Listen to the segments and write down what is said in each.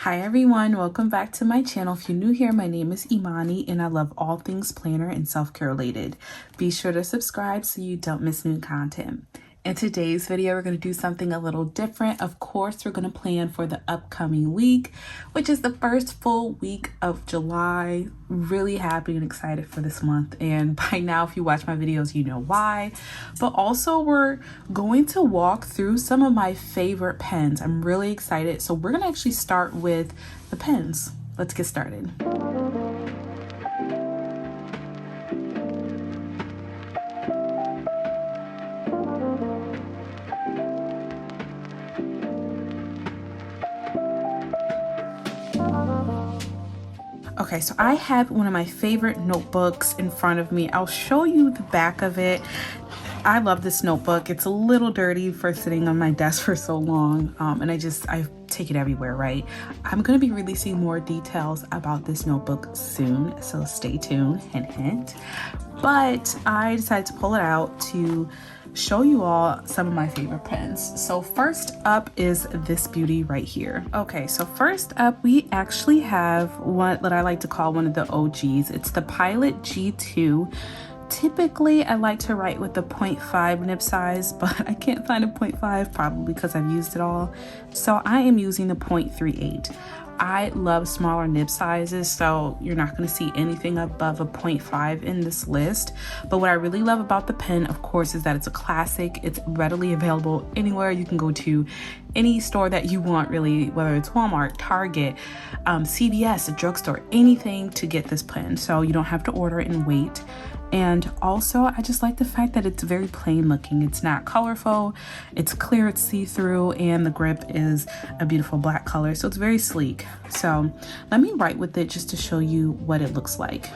Hi everyone, welcome back to my channel. If you're new here, my name is Imani and I love all things planner and self-care related. Be sure to subscribe so you don't miss new content. In today's video, we're going to do something a little different. Of course, we're going to plan for the upcoming week, which is the first full week of July. Really happy and excited for this month. And by now, if you watch my videos, you know why. But also, we're going to walk through some of my favorite pens. I'm really excited. So we're going to actually start with the pens. Let's get started. Okay, so I have one of my favorite notebooks in front of me. I'll show you the back of it. I love this notebook. It's a little dirty for sitting on my desk for so long, and I take it everywhere, right? I'm going to be releasing more details about this notebook soon, so stay tuned, hint, hint. But I decided to pull it out to show you all some of my favorite pens. So first up is this beauty right here. Okay, so first up, we actually have what I like to call one of the OGs. It's the Pilot G2. Typically, I like to write with the 0.5 nib size, but I can't find a 0.5, probably because I've used it all. So I am using the 0.38. I love smaller nib sizes, so you're not going to see anything above a 0.5 in this list. But what I really love about the pen, of course, is that it's a classic. It's readily available anywhere. You can go to any store that you want, really, whether it's Walmart, Target, CVS, a drugstore, anything to get this pen. So you don't have to order it and wait. And also, I just like the fact that it's very plain looking. It's not colorful, it's clear, it's see-through, and the grip is a beautiful black color. So it's very sleek. So let me write with it just to show you what it looks like.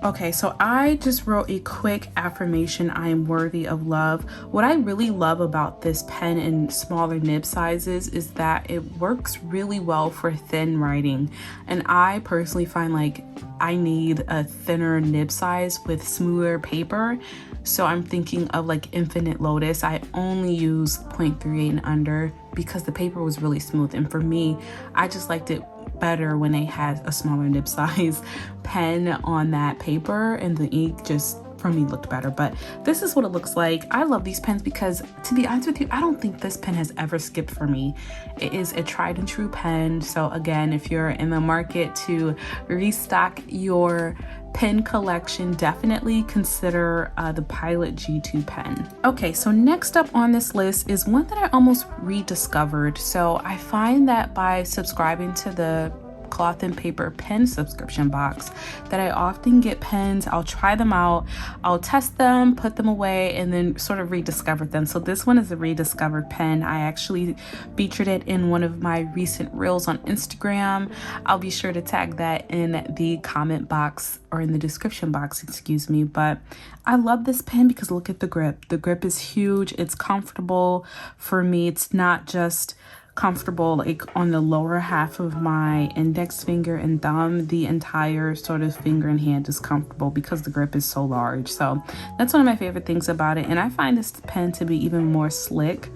Okay, so I just wrote a quick affirmation: I am worthy of love. What I really love about this pen in smaller nib sizes is that it works really well for thin writing. And I personally find like I need a thinner nib size with smoother paper. So I'm thinking of like Infinite Lotus. I only use 0.38 and under because the paper was really smooth. And for me, I just liked it better when they had a smaller nib size pen on that paper, and the ink just for me looked better. But this is what it looks like. I love these pens because, to be honest with you, I don't think this pen has ever skipped for me. It is a tried and true pen. So again, if you're in the market to restock your pen collection, definitely consider the Pilot G2 pen. Okay, so next up on this list is one that I almost rediscovered. So I find that by subscribing to the Cloth and Paper pen subscription box that I often get pens. I'll try them out, I'll test them, put them away, and then sort of rediscover them. So this one is a rediscovered pen. I actually featured it in one of my recent reels on Instagram. I'll be sure to tag that in the comment box, or in the description box, excuse me. But I love this pen because look at the grip. The grip is huge, it's comfortable. For me, it's not just comfortable like on the lower half of my index finger and thumb. The entire sort of finger and hand is comfortable because the grip is so large. So that's one of my favorite things about it. And I find this pen to be even more slick,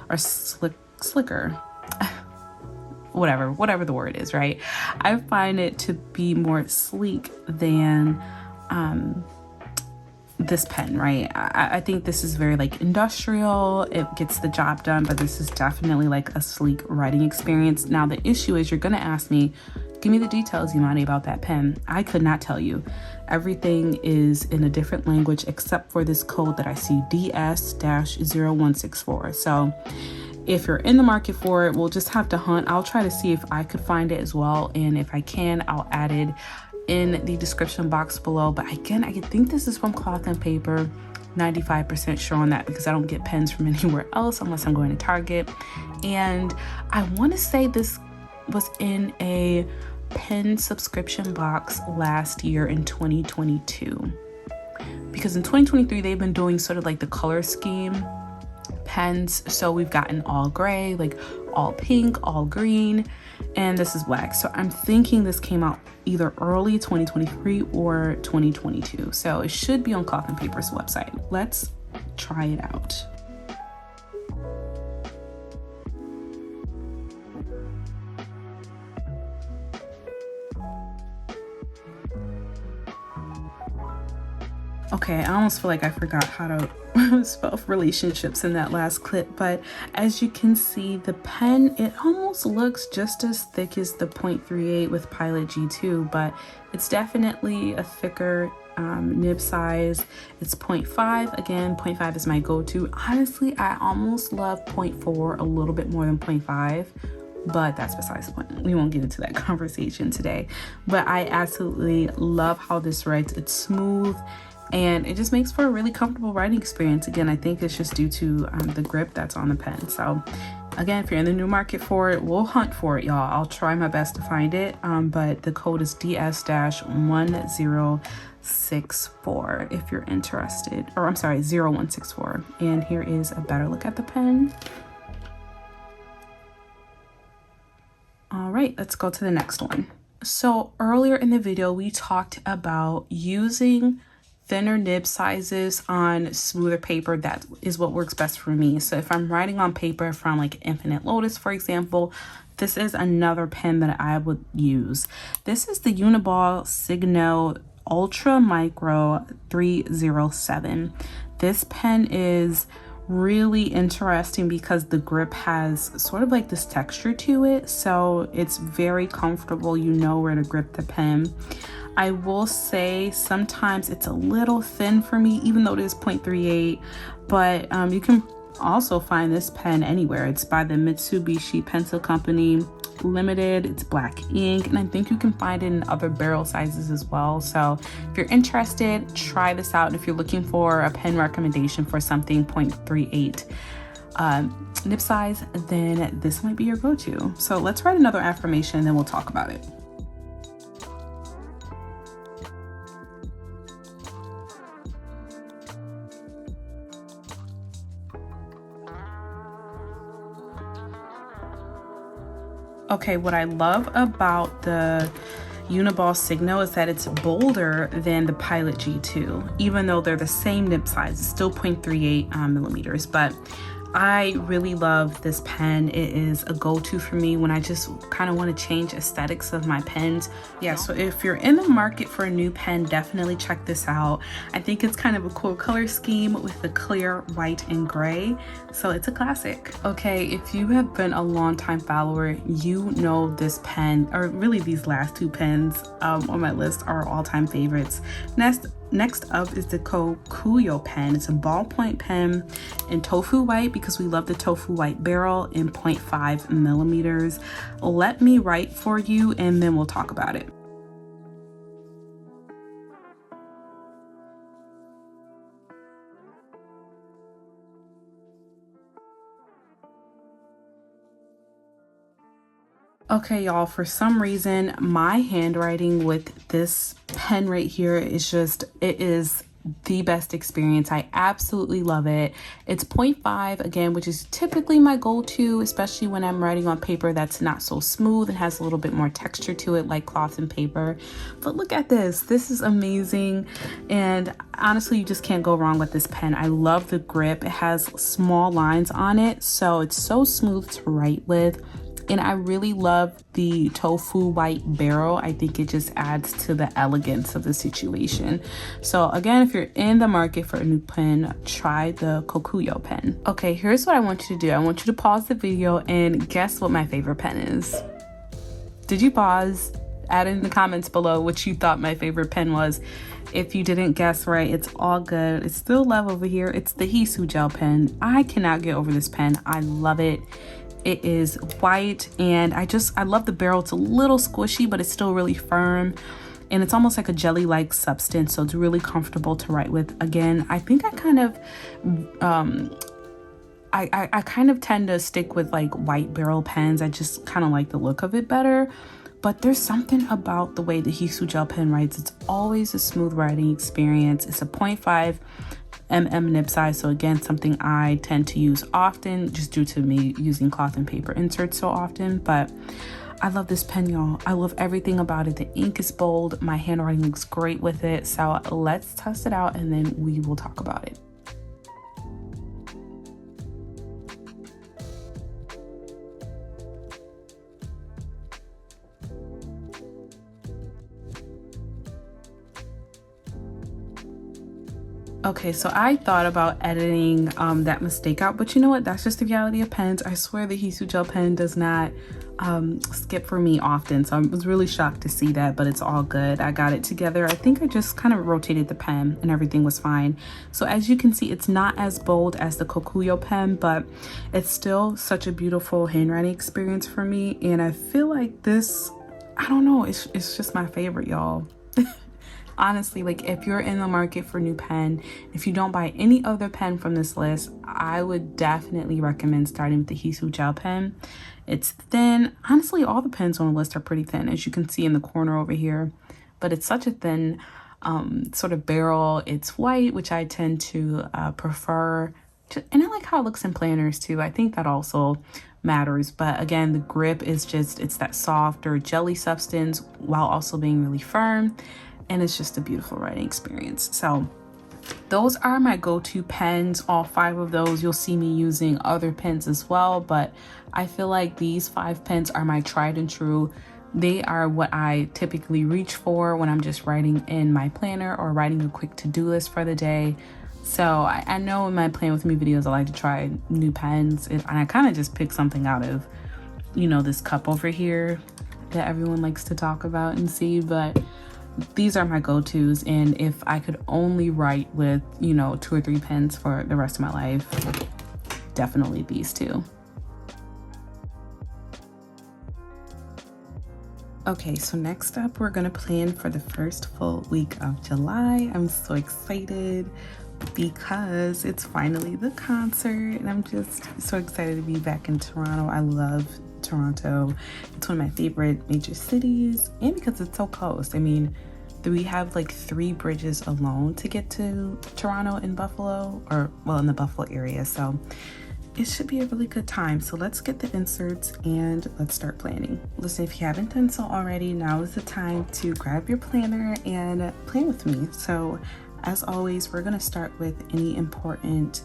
or slicker, whatever the word is, right? I find it to be more sleek than this pen, right? I think this is very like industrial. It gets the job done, but this is definitely like a sleek writing experience. Now the issue is, you're gonna ask me, give me the details, Imani, about that pen. I could not tell you. Everything is in a different language except for this code that I see, DS-0164. So if you're in the market for it, we'll just have to hunt. I'll try to see if I could find it as well, and if I can, I'll add it in the description box below. But again, I think this is from Cloth and Paper. 95% sure on that because I don't get pens from anywhere else unless I'm going to Target. And I want to say this was in a pen subscription box last year in 2022, because in 2023 they've been doing sort of like the color scheme pens. So we've gotten all gray, like all pink, all green, and this is black. So I'm thinking this came out either early 2023 or 2022. So it should be on Cloth and Paper's website. Let's try it out. Okay, I almost feel like I forgot how to spell relationships in that last clip, but as you can see, the pen, it almost looks just as thick as the 0.38 with Pilot G2, but it's definitely a thicker nib size. It's 0.5. Again, 0.5 is my go-to. Honestly, I almost love 0.4 a little bit more than 0.5. But that's besides the point. We won't get into that conversation today. But I absolutely love how this writes. It's smooth and it just makes for a really comfortable writing experience. Again, I think it's just due to the grip that's on the pen. So again, if you're in the new market for it, we'll hunt for it, y'all. I'll try my best to find it. But the code is DS-1064 if you're interested. Or I'm sorry, 0164. And here is a better look at the pen. All right, let's go to the next one. So earlier in the video, we talked about using thinner nib sizes on smoother paper. That is what works best for me. So if I'm writing on paper from like Infinite Lotus, for example, this is another pen that I would use. This is the Uniball Signo Ultra Micro 307. This pen is really interesting because the grip has sort of like this texture to it, so it's very comfortable. You know where to grip the pen. I will say sometimes it's a little thin for me, even though it is 0.38, but you can also find this pen anywhere. It's by the Mitsubishi Pencil Company Limited. It's black ink, and I think you can find it in other barrel sizes as well. So if you're interested, try this out. And if you're looking for a pen recommendation for something 0.38 nib size, then this might be your go-to. So let's write another affirmation and then we'll talk about it. Okay, what I love about the Uniball Signo is that it's bolder than the Pilot G2, even though they're the same nib size. It's still 0.38 millimeters, but I really love this pen. It is a go-to for me when I just kind of want to change aesthetics of my pens. Yeah, so if you're in the market for a new pen, definitely check this out. I think it's kind of a cool color scheme with the clear white and gray, so it's a classic. Okay, if you have been a longtime follower, you know this pen, or really these last two pens on my list are all-time favorites. Next up is the Kokuyo pen. It's a ballpoint pen in tofu white because we love the tofu white barrel, in 0.5 millimeters. Let me write for you and then we'll talk about it. Okay, y'all, for some reason, my handwriting with this pen right here is just, it is the best experience. I absolutely love it. It's 0.5 again, which is typically my go-to, especially when I'm writing on paper that's not so smooth and has a little bit more texture to it, like cloth and paper. But look at this. This is amazing. And honestly, you just can't go wrong with this pen. I love the grip. It has small lines on it, so it's so smooth to write with. And I really love the tofu white barrel. I think it just adds to the elegance of the situation. So again, if you're in the market for a new pen, try the Kokuyo pen. Okay, here's what I want you to do. I want you to pause the video and guess what my favorite pen is. Did you pause? Add in the comments below what you thought my favorite pen was. If you didn't guess right, it's all good. It's still love over here. It's the Hisu gel pen. I cannot get over this pen. I love it. It is white and I love the barrel. It's a little squishy, but it's still really firm. And it's almost like a jelly-like substance, so it's really comfortable to write with. Again, I think I kind of, I kind of tend to stick with like white barrel pens. I just kind of like the look of it better. But there's something about the way the Hisu gel pen writes. It's always a smooth writing experience. It's a 0.5 nib size, so again, something I tend to use often just due to me using cloth and paper inserts so often. But I love this pen, y'all. I love everything about it. The ink is bold. My handwriting looks great with it. So let's test it out and then we will talk about it. Okay, so I thought about editing that mistake out, but you know what? That's just the reality of pens. I swear the Hisu gel pen does not skip for me often, so I was really shocked to see that, but it's all good. I got it together. I think I just kind of rotated the pen and everything was fine. So as you can see, it's not as bold as the Kokuyo pen, but it's still such a beautiful handwriting experience for me, and I feel like this, I don't know, it's just my favorite, y'all. Honestly, like if you're in the market for a new pen, if you don't buy any other pen from this list, I would definitely recommend starting with the Hisu gel pen. It's thin. Honestly, all the pens on the list are pretty thin, as you can see in the corner over here, but it's such a thin sort of barrel. It's white, which I tend to prefer. And I like how it looks in planners too. I think that also matters. But again, the grip is just, it's that soft or jelly substance while also being really firm. And it's just a beautiful writing experience. So those are my go-to pens. All 5 of those. You'll see me using other pens as well, but I feel like these 5 pens are my tried and true. They are what I typically reach for when I'm just writing in my planner or writing a quick to-do list for the day. So I know in my Plan With Me videos, I like to try new pens, and I kind of just pick something out of, you know, this cup over here that everyone likes to talk about and see, but these are my go-tos. And if I could only write with, you know, 2 or 3 pens for the rest of my life, definitely these 2. Okay, so next up, we're gonna plan for the first full week of July. I'm so excited because it's finally the concert, and I'm just so excited to be back in Toronto. I love Toronto. It's one of my favorite major cities, and because it's so close. I mean, we have like 3 bridges alone to get to Toronto and Buffalo, or well, in the Buffalo area. So it should be a really good time. So let's get the inserts and let's start planning. Listen, if you haven't done so already, now is the time to grab your planner and plan with me. So as always, we're gonna start with any important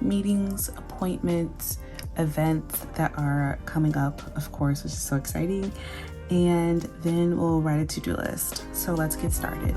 meetings, appointments, events that are coming up, of course, which is so exciting. And then we'll write a to-do list. So let's get started.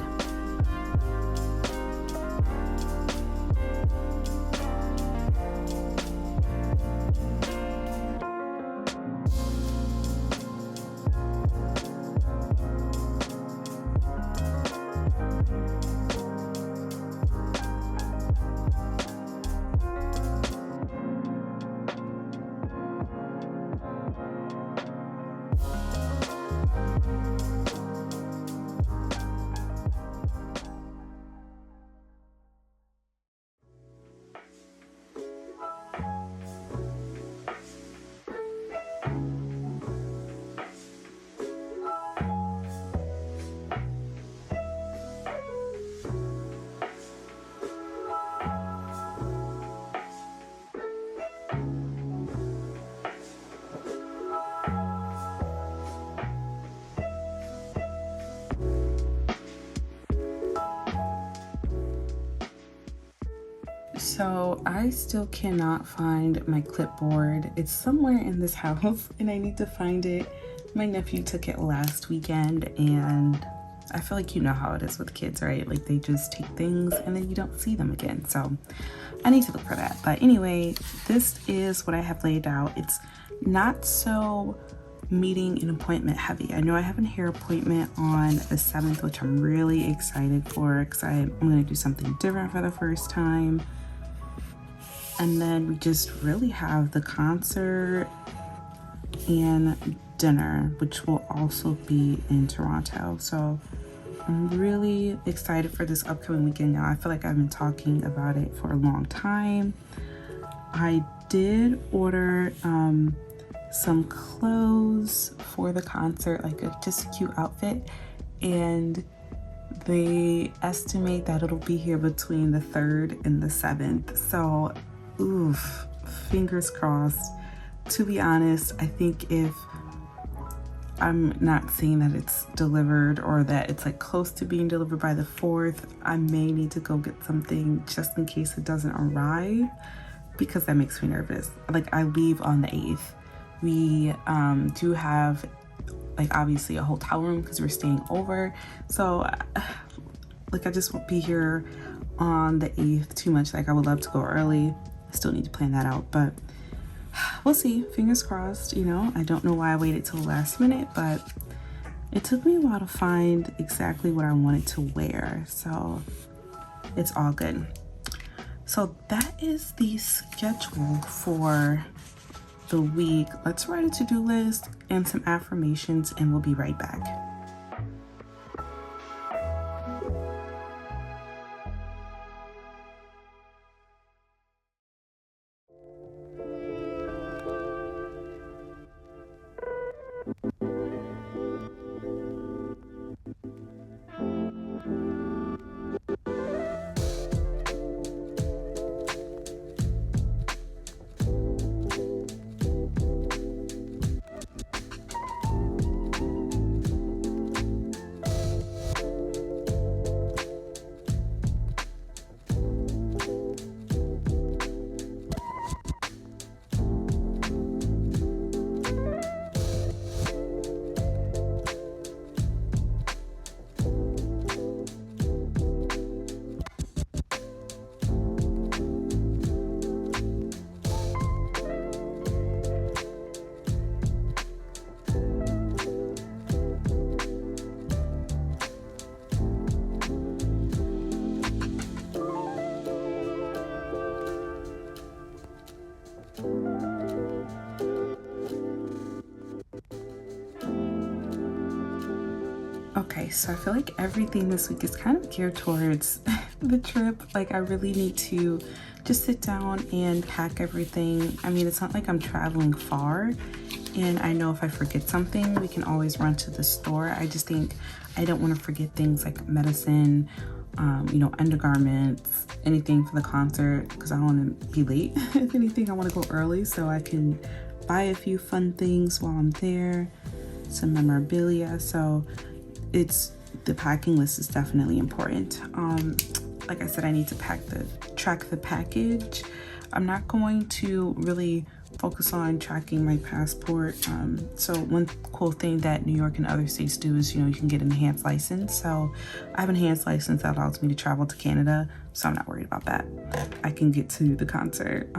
So I still cannot find my clipboard. It's somewhere in this house and I need to find it. My nephew took it last weekend, and I feel like you know how it is with kids, right? Like they just take things and then you don't see them again. So I need to look for that. But anyway, this is what I have laid out. It's not so meeting and appointment heavy. I know I have a hair appointment on the 7th, which I'm really excited for because I'm going to do something different for the first time. And then we just really have the concert and dinner, which will also be in Toronto. So I'm really excited for this upcoming weekend now. I feel like I've been talking about it for a long time. I did order some clothes for the concert, like just a cute outfit, and they estimate that it'll be here between the 3rd and the 7th. So oof, fingers crossed. To be honest, I think if I'm not seeing that it's delivered or that it's like close to being delivered by the 4th, I may need to go get something just in case it doesn't arrive, because that makes me nervous. Like I leave on the 8th. We do have like obviously a hotel room because we're staying over. So like I just won't be here on the 8th too much. Like, I would love to go early. I still need to plan that out, but we'll see. Fingers crossed. You know, I don't know why I waited till the last minute, but it took me a while to find exactly what I wanted to wear, so it's all good. So that is the schedule for the week. Let's write a to-do list and some affirmations, and we'll be right back. Okay, so I feel like everything this week is kind of geared towards the trip. Like, I really need to just sit down and pack everything. I mean, it's not like I'm traveling far, and I know if I forget something, we can always run to the store. I just think I don't want to forget things like medicine, you know, undergarments, anything for the concert, because I don't want to be late. If anything, I want to go early so I can buy a few fun things while I'm there, some memorabilia. So the packing list is definitely important. Like I said, I need to track the package. I'm not going to really focus on tracking my passport. So one cool thing that New York and other states do is, you know, you can get an enhanced license. So I have an enhanced license that allows me to travel to Canada, so I'm not worried about that. I can get to the concert.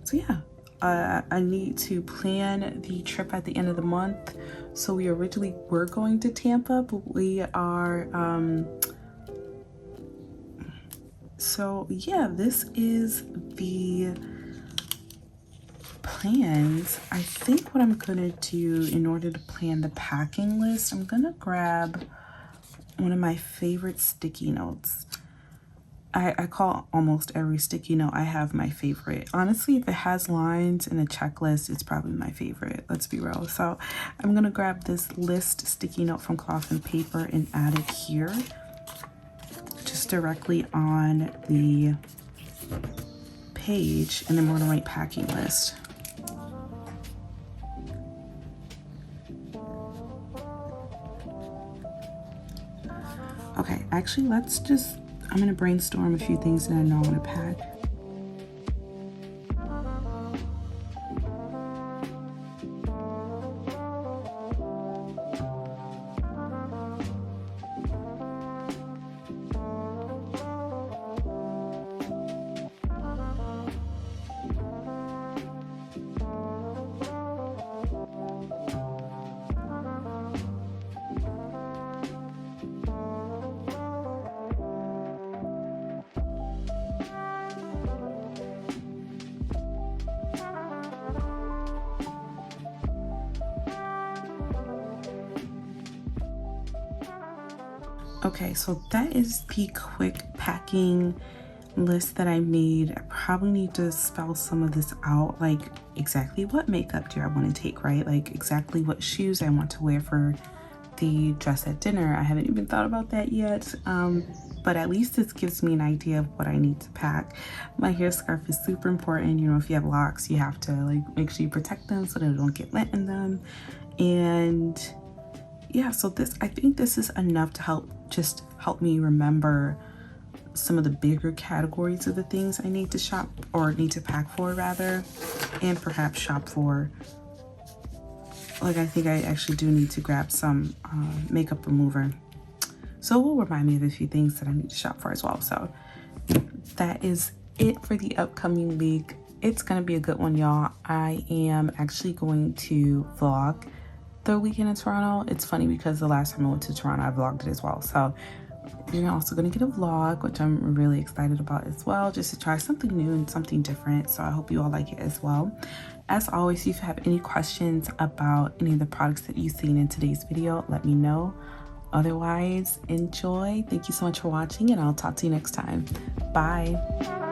So yeah, I need to plan the trip at the end of the month. So we originally were going to Tampa, but we are, so yeah, this is the plans. I think what I'm gonna do in order to plan the packing list, I'm gonna grab one of my favorite sticky notes. I call almost every sticky note I have my favorite. Honestly, if it has lines and a checklist, it's probably my favorite. Let's be real. So I'm gonna grab this list sticky note from Cloth and Paper and add it here, just directly on the page, and then we're gonna write packing list. Okay, actually, I'm gonna brainstorm a few things that I know I wanna pack. Okay, so that is the quick packing list that I made. I probably need to spell some of this out, like exactly what makeup do I want to take, right? Like exactly what shoes I want to wear for the dress at dinner. I haven't even thought about that yet, but at least this gives me an idea of what I need to pack. My hair scarf is super important. You know, if you have locks, you have to like make sure you protect them so that it don't get lint in them. And yeah, so I think this is enough to help me remember some of the bigger categories of the things I need to shop, or need to pack for rather, and perhaps shop for. Like, I think I actually do need to grab some makeup remover. So it will remind me of a few things that I need to shop for as well. So that is it for the upcoming week. It's gonna be a good one, y'all. I am actually going to vlog the weekend in Toronto. It's funny because the last time I went to Toronto, I vlogged it as well. So you're also going to get a vlog, which I'm really excited about as well, just to try something new and something different. So I hope you all like it as well. As always, if you have any questions about any of the products that you've seen in today's video, let me know. Otherwise, enjoy. Thank you so much for watching, and I'll talk to you next time. Bye.